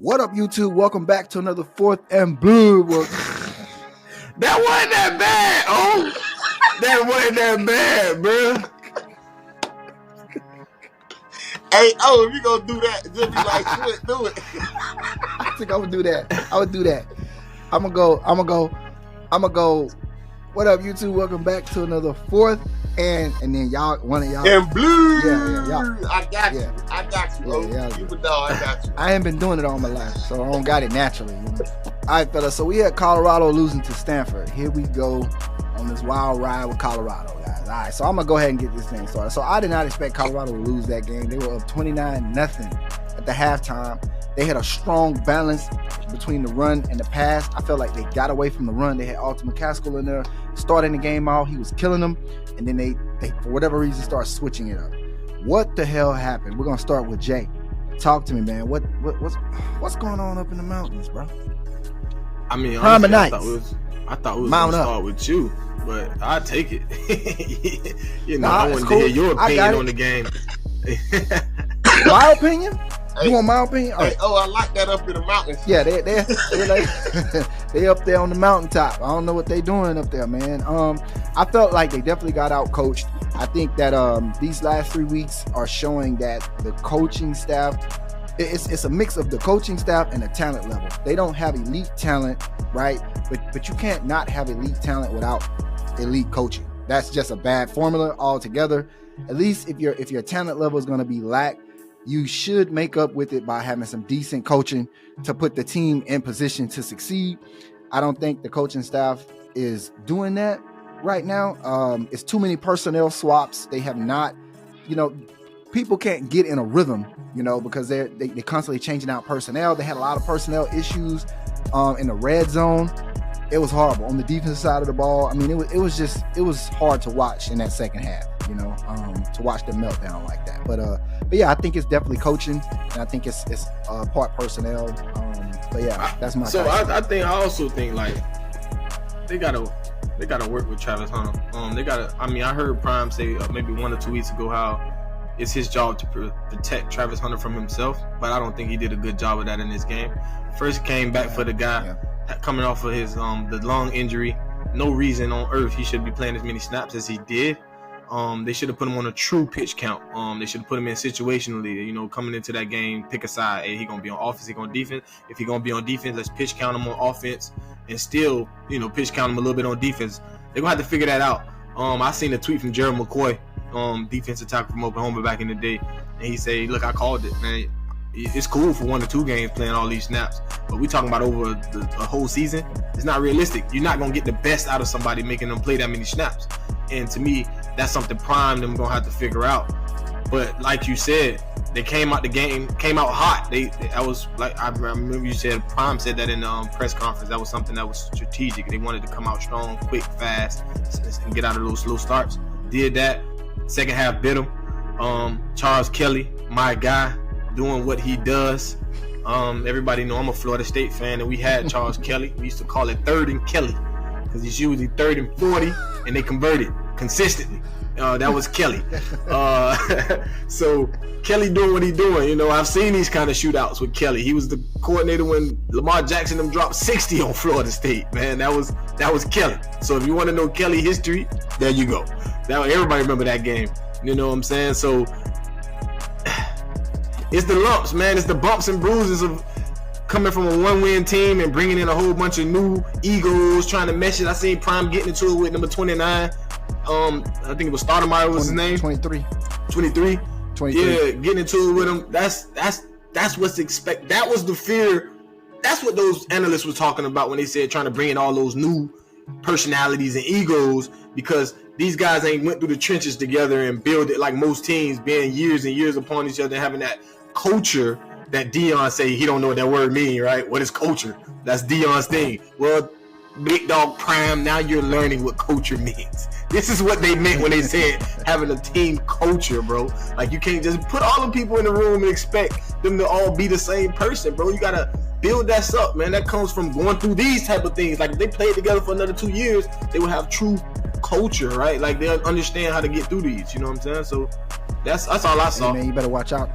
What up, YouTube? Welcome back to another Fourth and Blurrr. That wasn't that bad, oh. That wasn't that bad, bro. Hey, if you gonna do that, just be like, shit, do it. I think I would do that. I'm gonna go. What up, YouTube? Welcome back to another Fourth and then one of y'all. And Blurrr. Yeah, y'all. I got you. Yeah, You a dog, I got you. I ain't been doing it all my life, so I don't got it naturally. You know? All right, fellas. So we had Colorado losing to Stanford. Here we go on this wild ride with Colorado, guys. All right, so I'm gonna go ahead and get this thing started. So I did not expect Colorado to lose that game. They were up 29-0 at the halftime. They had a strong balance between the run and the pass. I felt like they got away from the run. They had Alton McCaskill in there starting the game out. He was killing them, and then they for whatever reason started switching it up. What the hell happened? We're gonna start with Jay. Talk to me, man. What's going on up in the mountains, bro? I mean, honestly, I thought we was Mount gonna up. start with you, but I take it. Nah, I it's wanted cool. to hear your I got opinion it. on the game. My opinion? You want my opinion? All right. Hey, I like that up in the mountains. Yeah, they like they up there on the mountaintop. I don't know what they doing up there, man. I felt like they definitely got out coached. I think that these last 3 weeks are showing that the coaching staff, it's a mix of the coaching staff and the talent level. They don't have elite talent, right? But you can't not have elite talent without elite coaching. That's just a bad formula altogether. At least if your talent level is going to be lack, you should make up with it by having some decent coaching to put the team in position to succeed. I don't think the coaching staff is doing that right now. It's too many personnel swaps. They have not, people can't get in a rhythm, because they're constantly changing out personnel. They had a lot of personnel issues in the red zone. It was horrible on the defensive side of the ball. I mean, it was hard to watch in that second half, to watch the meltdown like that. But yeah, I think it's definitely coaching, and I think it's part personnel. But yeah, that's my. So I also think like they gotta work with Travis Hunter. I heard Prime say maybe 1 or 2 weeks ago how it's his job to protect Travis Hunter from himself, but I don't think he did a good job of that in this game. First came back for the guy coming off of his the lung injury. No reason on earth he should be playing as many snaps as he did. They should have put him on a true pitch count. They should have put him in situationally, coming into that game, pick a side. Hey, he gonna be on offense, he gonna defense. If he gonna be on defense, let's pitch count him on offense and still, pitch count him a little bit on defense. They're gonna have to figure that out. I seen a tweet from Gerald McCoy, defensive tackle from Oklahoma back in the day, and he said, look, I called it, man. It's cool for 1 or 2 games playing all these snaps, but we talking about over a whole season. It's not realistic. You're not gonna get the best out of somebody making them play that many snaps. And to me, that's something Prime them gonna have to figure out. But like you said, they came out hot. I was like, I remember you said Prime said that in the press conference. That was something that was strategic. They wanted to come out strong, quick, fast, and get out of those slow starts. Did that. Second half bit them. Charles Kelly, my guy, doing what he does. Everybody know I'm a Florida State fan, and we had Charles Kelly. We used to call it 3rd and Kelly because he's usually 3rd and 40, and they converted consistently. That was Kelly. So Kelly doing what he doing. I've seen these kind of shootouts with Kelly. He was the coordinator when Lamar Jackson them dropped 60 on Florida State. Man, that was Kelly. So if you want to know Kelly history, there you go. Everybody remember that game. You know what I'm saying? So it's the lumps, man. It's the bumps and bruises of coming from a 1-win team and bringing in a whole bunch of new egos, trying to mesh it. I seen Prime getting into it with number 29. I think it was Stoudemire was his name. 23. 23. Yeah, getting into it with him. That's what's expected. That was the fear. That's what those analysts were talking about when they said trying to bring in all those new personalities and egos, because these guys ain't went through the trenches together and build it like most teams, being years and years upon each other, having that culture that Deion say he don't know what that word mean, right? What is culture? That's Deion's thing. Well, Big Dog Prime, now you're learning what culture means. This is what they meant when they said having a team culture, bro. Like, you can't just put all the people in the room and expect them to all be the same person, bro. You gotta build that up, man. That comes from going through these type of things. Like, if they played together for another 2 years, they would have true culture, right? Like, they'll understand how to get through these, you know what I'm saying? So that's all I saw. Hey, man, you better watch out.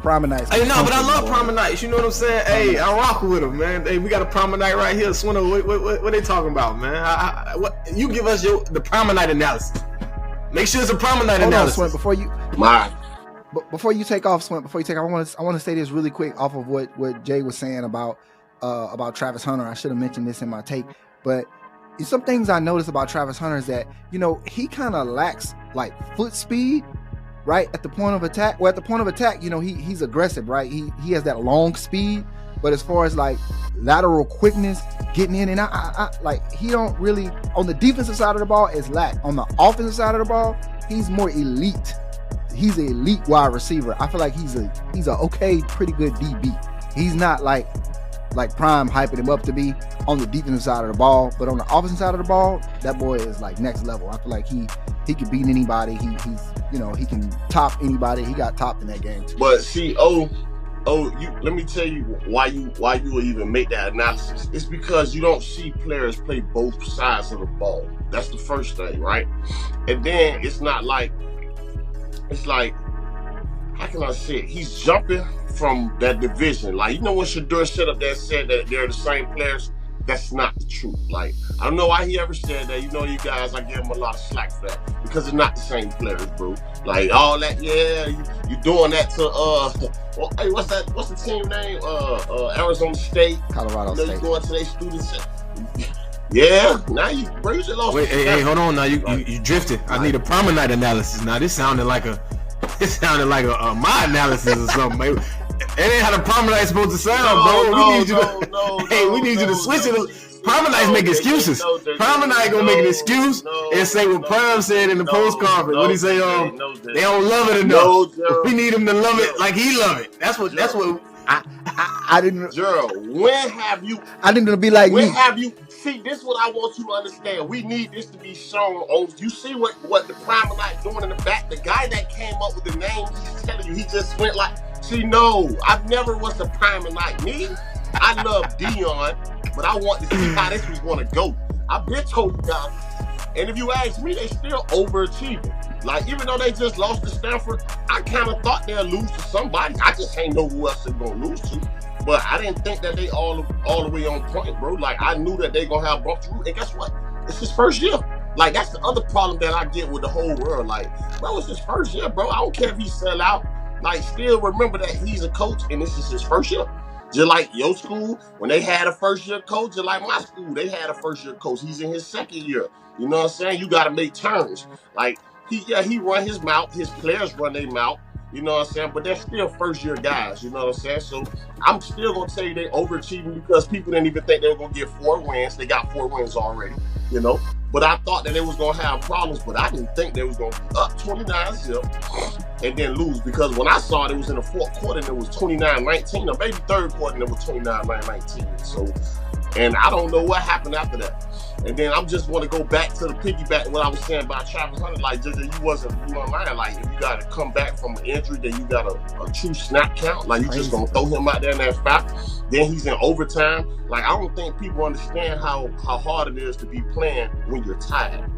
Prime Nights. Hey, no, but I love Prime Nights. You know what I'm saying? Hey, I rock with them, man. Hey, we got a Prime Night right here. Swinner, what they talking about, man? What you give us the Prime Night analysis? Make sure it's a Prime Night analysis. Swin, before you take off, Swin, I want to say this really quick off of what Jay was saying about Travis Hunter. I should have mentioned this in my take, but some things I noticed about Travis Hunter is that, you know, he kind of lacks like foot speed, right? At the point of attack. Well, at the point of attack, you know, he's aggressive, right? He has that long speed, but as far as like lateral quickness, getting in, and I like, he don't really, on the defensive side of the ball is lack. On the offensive side of the ball, he's more elite. He's an elite wide receiver. I feel like he's a okay, pretty good DB. He's not like Prime hyping him up to be on the defensive side of the ball, but on the offensive side of the ball, that boy is like next level. I feel like he could beat anybody. He's you know, he can top anybody. He got topped in that game too. But see, let me tell you why you would even make that analysis. It's because you don't see players play both sides of the ball. That's the first thing, right? And then it's like, how can I say it? He's jumping from that division. Like, you know when Shador set up there said that they're the same players? That's not the truth. Like, I don't know why he ever said that. You know, you guys, I give him a lot of slack for that. Because they're not the same players, bro. Like, all that, yeah, you doing that to, well, hey, what's the team name? Arizona State. Colorado State. State. Going to their students. Yeah, now you raise it off. Wait, hey, hold on now. You drifted. I need a Prime Night analysis. Now, this sounded like my analysis or something. It ain't how the Prime Night's supposed to sound, bro. We need you to switch it. Prime Night's make excuses. Prime Night gonna make an excuse and say what Prime said in the post conference. What he say? They don't love it enough. We need him to love it like he love it. That's what. I didn't. Gerald, when have you? I didn't be like. When have you? See, this is what I want you to understand. We need this to be shown on. You see what the Prime Night doing in the back? The guy that came up with the name, he's telling you, he just went like. See, no, I never was the Prime Night. Me, I love Dion, but I want to see how this was going to go. I've been told you guys, and if you ask me, they still overachieving. Like, even though they just lost to Stanford, I kind of thought they'd lose to somebody. I just ain't know who else they're going to lose to. But I didn't think that they all the way on point, bro. Like, I knew that they going to have bumps through. And guess what? It's his first year. Like, that's the other problem that I get with the whole world. Like, bro, it's his first year, bro. I don't care if he sell out. Like, still remember that he's a coach and this is his first year. Just like your school, when they had a first year coach, just like my school, they had a first year coach. He's in his second year. You know what I'm saying? You got to make turns. Like, he run his mouth. His players run their mouth. You know what I'm saying? But they're still first year guys. You know what I'm saying? So I'm still going to tell you they overachieving because people didn't even think they were going to get 4 wins. They got 4 wins already, you know? But I thought that they was going to have problems, but I didn't think they was going to be up 29-0 and then lose, because when I saw it was in the fourth quarter and it was 29-19, or maybe third quarter and it was 29-19. So, and I don't know what happened after that. And then I'm just want to go back to the piggyback what I was saying about Travis Hunter. Like, you weren't lying. Like, if you got to come back from an injury, then you got a true snap count. Like, you just going to throw him out there in that spot. Then he's in overtime. Like, I don't think people understand how hard it is to be playing when you're tired.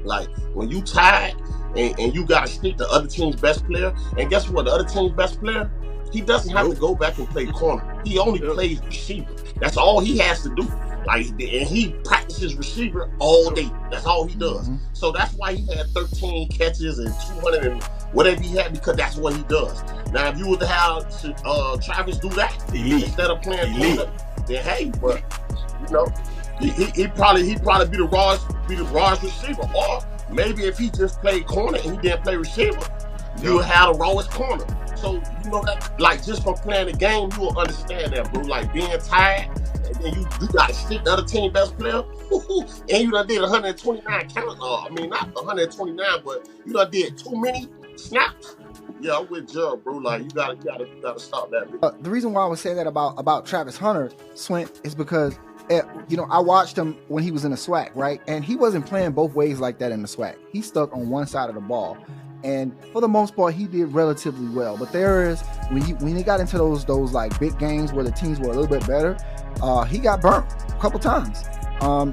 Like, when you tired and you got to stick the other team's best player. And guess what? The other team's best player, he doesn't have to go back and play corner. He only plays receiver. That's all he has to do. Like, and he practices receiver all day. That's all he does. Mm-hmm. So that's why he had 13 catches and 200 and whatever he had, because that's what he does. Now, if you were to have Travis do that instead of playing corner, then hey, but you know, he'd probably be the rawest receiver. Or maybe if he just played corner and he didn't play receiver, you would have the rawest corner. So, you know, that, like, just from playing the game, you will understand that, bro. Like, being tired, and then you got to stick the other team best player, and you done did 129 counts. I mean, not 129, but you done did too many snaps. Yeah, I'm with Gerald, bro. Like, you gotta stop that. The reason why I was saying that about Travis Hunter, Swint, is because you know, I watched him when he was in the SWAC, right? And he wasn't playing both ways like that in the SWAC. He stuck on one side of the ball. And for the most part, he did relatively well. But there is, when he got into those like big games where the teams were a little bit better, he got burnt a couple times.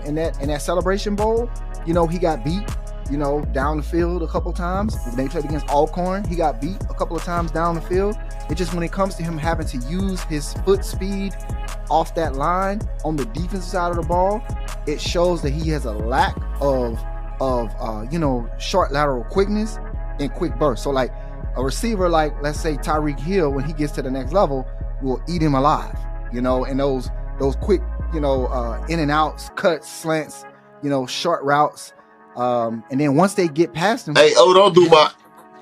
In that Celebration Bowl, you know, he got beat. you know, down the field a couple times. When they played against Alcorn, he got beat a couple of times down the field. It's just when it comes to him having to use his foot speed off that line on the defensive side of the ball, it shows that he has a lack of you know, short lateral quickness and quick burst. So like a receiver like, let's say Tyreek Hill, when he gets to the next level, will eat him alive, you know, and those quick, you know, in and outs, cuts, slants, you know, short routes. And then once they get past him, don't do my.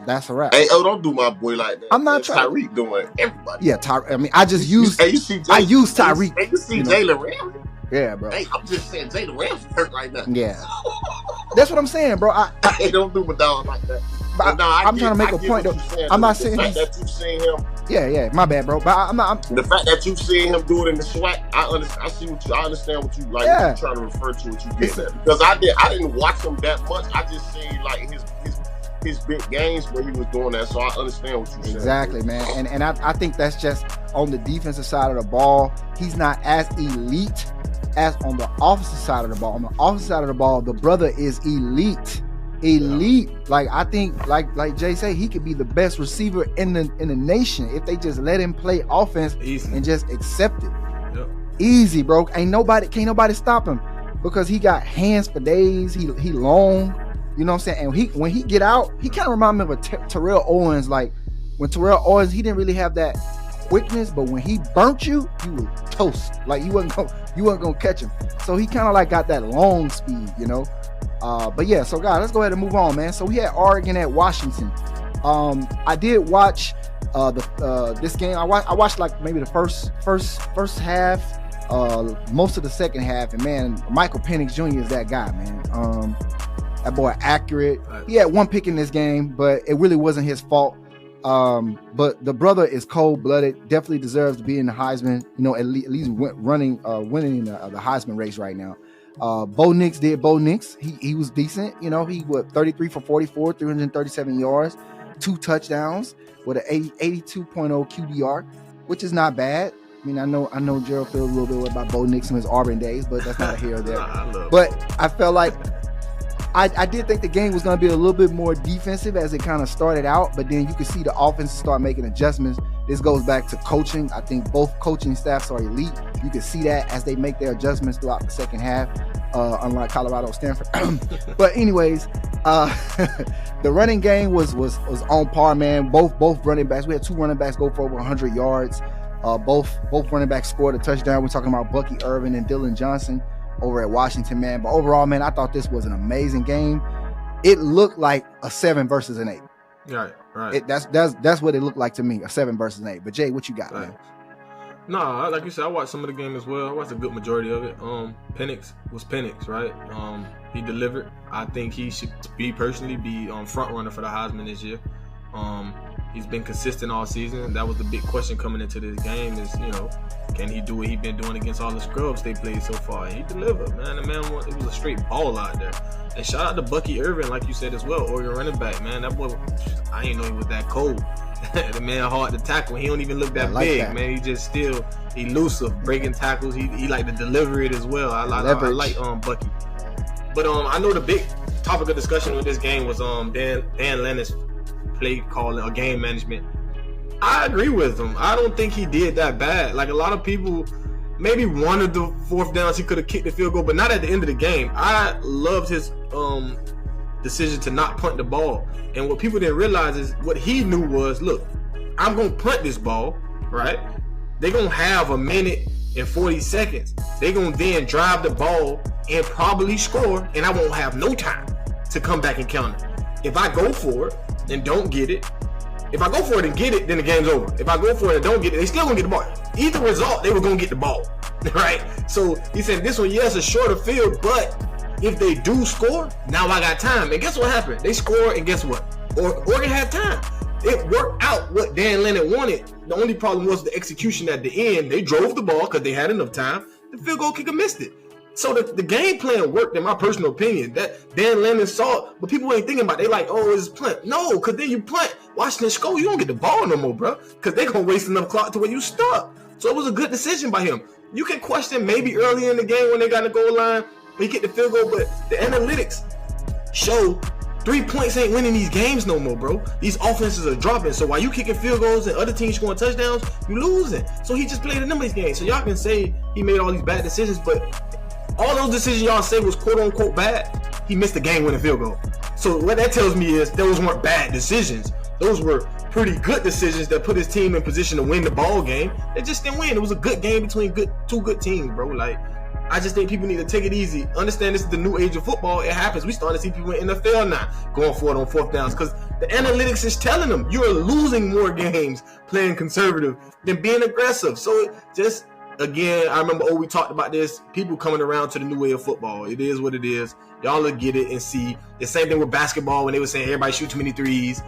That's a wrap. Don't do my boy like that. I'm not trying. Tyreek doing everybody. Yeah, I mean, I just used. You see I use Tyreek. You see Jalen Ramsey. Yeah, bro. Hey, I'm just saying Jalen Ramsey hurt right now. Yeah, that's what I'm saying, bro. I don't do my dog like that. But I'm trying to make a point though. I'm not saying the fact that you've seen him. Yeah, my bad, bro. But I'm not. The fact that you've seen him do it in the SWAT, I understand what you like. Yeah. What you're trying to refer to, what you get at. Because I didn't watch him that much. I just seen like his big games where he was doing that. So I understand what you're saying. Exactly, man. And I think that's just on the defensive side of the ball. He's not as elite as on the offensive side of the ball. On the offensive side of the ball, the brother is elite. Yeah. Like I think, like Jay say, he could be the best receiver in the nation if they just let him play offense and just accept it. Yep. Easy, bro. Can't nobody stop him because he got hands for days. He long, you know what I'm saying. And when he get out, he kind of remind me of a Terrell Owens. Like when Terrell Owens, he didn't really have that quickness, but when he burnt you, you were toast. Like you wasn't gonna catch him. So he kind of like got that long speed, you know. But yeah, so guys, let's go ahead and move on, man. So we had Oregon at Washington. I did watch this game. I watched like maybe the first half, most of the second half, and man, Michael Penix Jr. is that guy, man. That boy accurate. He had one pick in this game, but it really wasn't his fault. But the brother is cold-blooded. Definitely deserves to be in the Heisman. You know, at least winning the Heisman race right now. Bo Nix did Bo Nix. He was decent. You know, he was 33 for 44, 337 yards, 2 touchdowns with an 82.0 QBR, which is not bad. I mean, I know Gerald feels a little bit about Bo Nix in his Auburn days, but that's not here or there. But I felt like I did think the game was going to be a little bit more defensive as it kind of started out, but then you could see the offense start making adjustments. This goes back to coaching. I think both coaching staffs are elite. You can see that as they make their adjustments throughout the second half, unlike Colorado, Stanford. But anyways, the running game was on par, man. Both running backs. We had 2 running backs go for over 100 yards. Both running backs scored a touchdown. We're talking about Bucky Irvin and Dylan Johnson over at Washington, man. But overall, man, I thought this was an amazing game. It looked like a 7 versus an 8. Right. That's what it looked like to me, a 7 versus an 8. But Jay, what you got, man? Nah, like you said, I watched some of the game as well. I watched a good majority of it. Penix was Penix, right? He delivered. I think he should personally be front runner for the Heisman this year. He's been consistent all season. That was the big question coming into this game is, you know, can he do what he's been doing against all the scrubs they played so far? And he delivered, man. It was a straight ball out there. And shout out to Bucky Irvin, like you said as well, Oregon running back, man. That boy, I didn't know he was that cold. The man hard to tackle. He don't even look that big, man. He just still elusive, breaking tackles. He like to deliver it as well. I like Bucky. But I know the big topic of discussion with this game was Dan Lanning's play calling or game management. I agree with him. I don't think he did that bad. Like a lot of people, maybe one of the fourth downs he could have kicked the field goal, but not at the end of the game. I loved his decision to not punt the ball. And what people didn't realize is what he knew was, look, I'm going to punt this ball, right? They're going to have a minute and 40 seconds. They're going to then drive the ball and probably score, and I won't have no time to come back and counter. If I go for it and don't get it, if I go for it and get it, then the game's over. If I go for it and don't get it, they still gonna get the ball. Either result, they were gonna get the ball, right? So he said this one, yes, a shorter field, but if they do score, now I got time. And guess what happened? They scored, and guess what? Oregon had time. It worked out what Dan Lanning wanted. The only problem was the execution at the end. They drove the ball because they had enough time. The field goal kicker missed it. So the game plan worked, in my personal opinion. That Dan Lanning saw it, but people ain't thinking about it. They like, oh, it's punt. No, because then you punt. Washington score, you don't get the ball no more, bro. Because they're going to waste enough clock to where you stuck. So it was a good decision by him. You can question maybe early in the game when they got the goal line, he get the field goal, but the analytics show 3 points ain't winning these games no more, bro. These offenses are dropping. So while you kicking field goals and other teams scoring touchdowns, you losing. So he just played a number of these games. So y'all can say he made all these bad decisions, but all those decisions y'all say was quote unquote bad, he missed the game-winning field goal. So what that tells me is those weren't bad decisions. Those were pretty good decisions that put his team in position to win the ball game. They just didn't win. It was a good game between two good teams, bro. Like, I just think people need to take it easy. Understand this is the new age of football. It happens. We starting to see people in the NFL now going for it on fourth downs because the analytics is telling them you're losing more games playing conservative than being aggressive. So just, again, I remember, we talked about this. People coming around to the new way of football. It is what it is. Y'all will get it and see. The same thing with basketball when they were saying everybody shoot too many threes.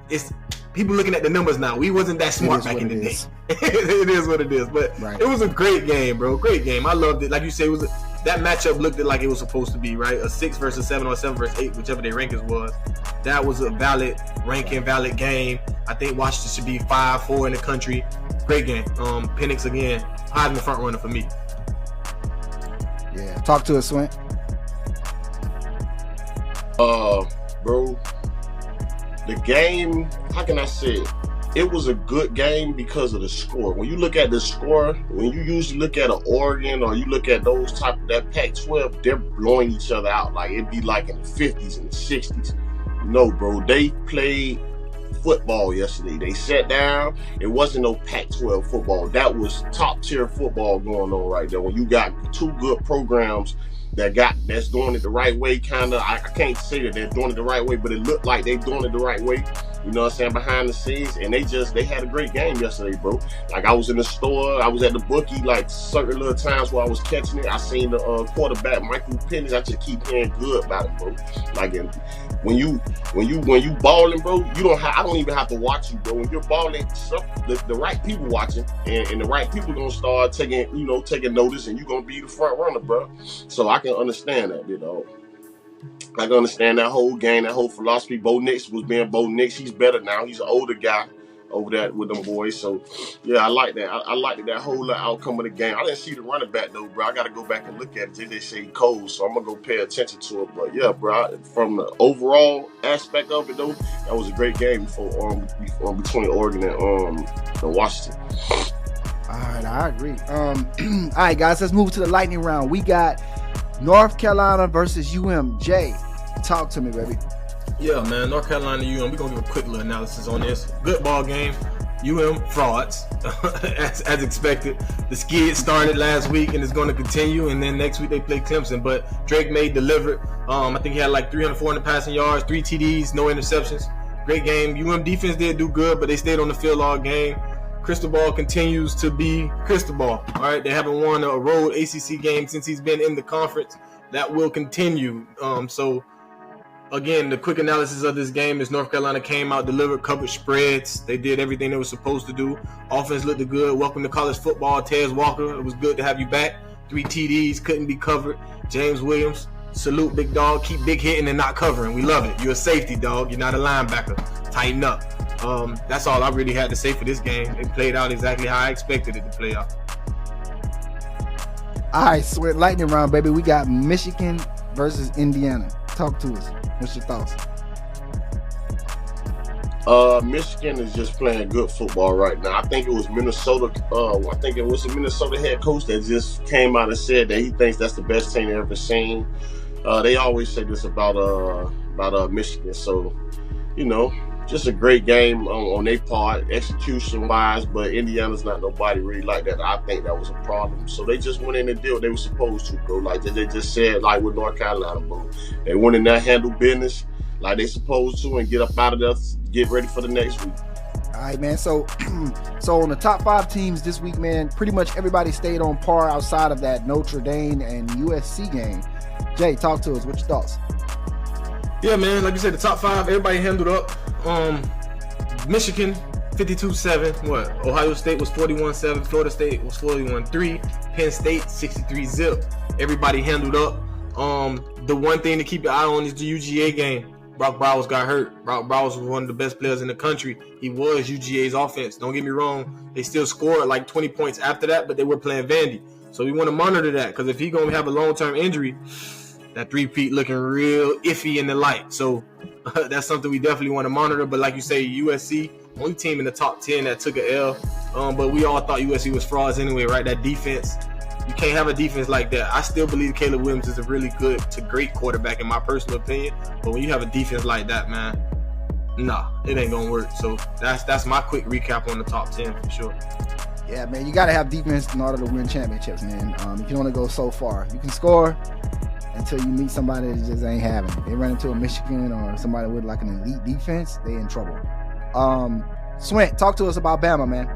It's people looking at the numbers now. We wasn't that smart back in the day. It is what it is. But It was a great game, bro. Great game. I loved it. Like you say, that matchup looked like it was supposed to be, right? A 6 versus 7 or 7 versus 8, whichever their rankings was. That was a valid ranking, valid game. I think Washington should be 5-4 in the country. Great game. Penix again, Heisman front runner for me. Yeah. Talk to us, Swint. Bro, the game, how can I say it? It was a good game because of the score. When you look at the score, when you usually look at an Oregon or you look at those type of that Pac-12, they're blowing each other out. Like it'd be like in the 50s and the 60s. No, bro, they played football yesterday. They sat down. It wasn't no Pac-12 football. That was top tier football going on right there. When you got two good programs that's doing it the right way, kind of. I can't say that they're doing it the right way, but it looked like they're doing it the right way. You know what I'm saying? Behind the scenes, and they had a great game yesterday, bro. Like I was in the store, I was at the bookie, like certain little times where I was catching it. I seen the quarterback Michael Penix. I just keep hearing good about him, bro. Like when you balling, bro, I don't even have to watch you, bro. When you're balling, the right people watching, and the right people gonna start taking notice, and you gonna be the front runner, bro. So I can understand that, you know. I can understand that whole game, that whole philosophy. Bo Nix was being Bo Nix. He's better now. He's an older guy over there with them boys. So, yeah, I like that. I like that whole outcome of the game. I didn't see the running back, though, bro. I got to go back and look at it. They say cold, so I'm going to go pay attention to it. But, yeah, bro, from the overall aspect of it, though, that was a great game between Oregon and Washington. All right, I agree. All right, guys, let's move to the lightning round. We got North Carolina versus UM. Jay, talk to me, baby. Yeah, man. North Carolina, UM. We're going to give a quick little analysis on this. Good ball game. UM frauds, as expected. The skid started last week and it's going to continue. And then next week they play Clemson. But Drake May delivered. I think he had like 300, 400 passing yards, 3 TDs, no interceptions. Great game. UM defense did do good, but they stayed on the field all game. Cristobal continues to be Cristobal. All right, they haven't won a road ACC game since he's been in the conference. That will continue. So, again, the quick analysis of this game is North Carolina came out, delivered, covered spreads. They did everything they were supposed to do. Offense looked good. Welcome to college football, Tez Walker. It was good to have you back. 3 TDs, couldn't be covered. James Williams, salute, big dog. Keep big hitting and not covering. We love it. You're a safety, dog. You're not a linebacker. Tighten up. That's all I really had to say for this game. It played out exactly how I expected it to play out. All right, so we're lightning round, baby. We got Michigan versus Indiana. Talk to us. What's your thoughts? Michigan is just playing good football right now. I think it was Minnesota. I think it was the Minnesota head coach that just came out and said that he thinks that's the best team they've ever seen. They always say this about Michigan. So, you know, just a great game on their part, execution-wise, but Indiana's not nobody really like that. I think that was a problem. So they just went in and did what they were supposed to, bro. Like they just said, like with North Carolina, bro. They went in there, handle business like they supposed to, and get up out of there, get ready for the next week. All right, man. So on the top 5 teams this week, man, pretty much everybody stayed on par outside of that Notre Dame and USC game. Jay, talk to us. What's your thoughts? Yeah, man. Like you said, the top 5, everybody handled up. Michigan 52-7. What? Ohio State was 41-7. Florida State was 41-3. Penn State 63-0. Everybody handled up. The one thing to keep your eye on is the UGA game. Brock Bowers got hurt. Brock Bowers was one of the best players in the country. He was UGA's offense. Don't get me wrong. They still scored like 20 points after that, but they were playing Vandy. So we want to monitor that because if he's going to have a long-term injury, that three-peat looking real iffy in the light. So that's something we definitely want to monitor. But like you say, USC, only team in the top 10 that took an L. But we all thought USC was frauds anyway, right? That defense, you can't have a defense like that. I still believe Caleb Williams is a really good to great quarterback in my personal opinion. But when you have a defense like that, man, nah, it ain't gonna work. So that's my quick recap on the top 10 for sure. Yeah, man, you got to have defense in order to win championships, man. You can only go so far. You can score until you meet somebody that just ain't having it. They run into a Michigan or somebody with like an elite defense, they in trouble. Swint, talk to us about Bama, man.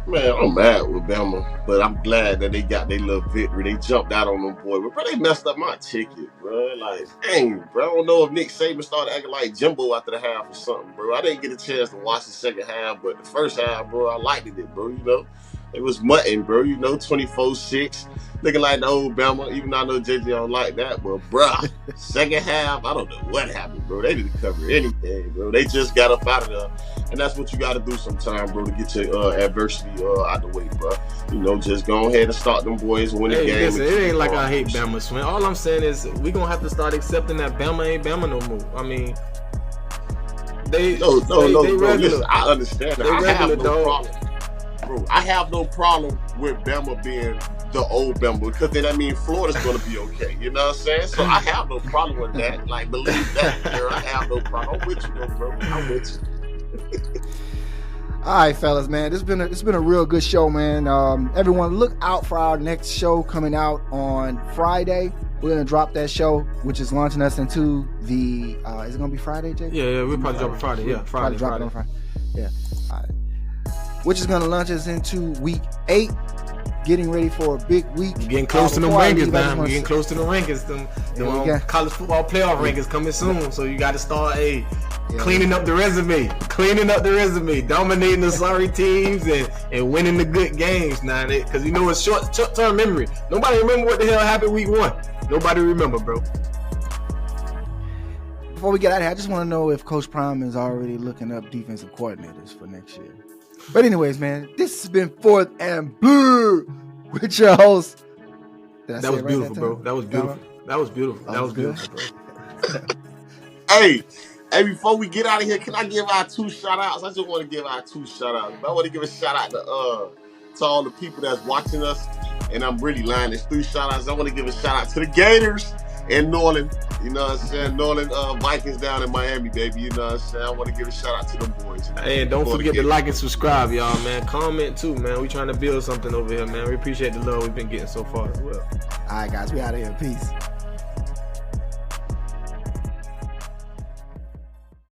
Man, I'm mad with Bama, but I'm glad that they got their little victory. They jumped out on them boys, but bro, they messed up my ticket, bro. Like, dang, bro. I don't know if Nick Saban started acting like Jimbo after the half or something, bro. I didn't get a chance to watch the second half, but the first half, bro, I liked it, bro. You know, it was mutton, bro. You know, 24-6, looking like the old Bama. Even though I know JJ don't like that, but bruh, second half, I don't know what happened, bro. They didn't cover anything, bro. They just got up out of there. And that's what you got to do sometimes, bro, to get your adversity out the way, bro. You know, just go ahead and start them boys, win the game. Listen, it ain't like I hate Bama, Swin. All I'm saying is we going to have to start accepting that Bama ain't Bama no more. I mean, they regular. Listen, I understand that. I have no problem. Bro, I have no problem with Bama being the old Bama because then that means Florida's going to be okay. You know what I'm saying? So I have no problem with that. Like, believe that, bro. I have no problem. I'm with you, though, bro. I'm with you. All right, fellas, man. It's been a real good show, man. Everyone, look out for our next show coming out on Friday. We're gonna drop that show, which is launching us into the. Is it gonna be Friday, Jay? Yeah, we'll probably drop it Friday. Yeah, Friday. Drop it on Friday. Yeah, all right. Which is gonna launch us into week 8. Getting ready for a big week. We're getting close to the rankings, man. We're getting close to the rankings. Them college football playoff rankings coming soon. So you got to start cleaning up the resume. Dominating the sorry teams and winning the good games now. Because you know it's short-term memory. Nobody remember what the hell happened week 1. Nobody remember, bro. Before we get out of here, I just want to know if Coach Prime is already looking up defensive coordinators for next year. But anyways, man, this has been Fourth and Blurrr with your host. That was beautiful, bro. That was beautiful. That was beautiful, bro. Hey, before we get out of here, can I give our 2 shout-outs? I just want to give our 2 shout-outs. I want to give a shout-out to all the people that's watching us. And I'm really lying. There's 3 shout-outs. I want to give a shout-out to the Gators and New Orleans. You know what I'm saying? New Orleans Vikings down in Miami, baby. You know what I'm saying? I want to give a shout out to them boys. Hey, don't forget to like and subscribe, y'all, man. Comment too, man. We trying to build something over here, man. We appreciate the love we've been getting so far as well. All right, guys. We out of here. Peace.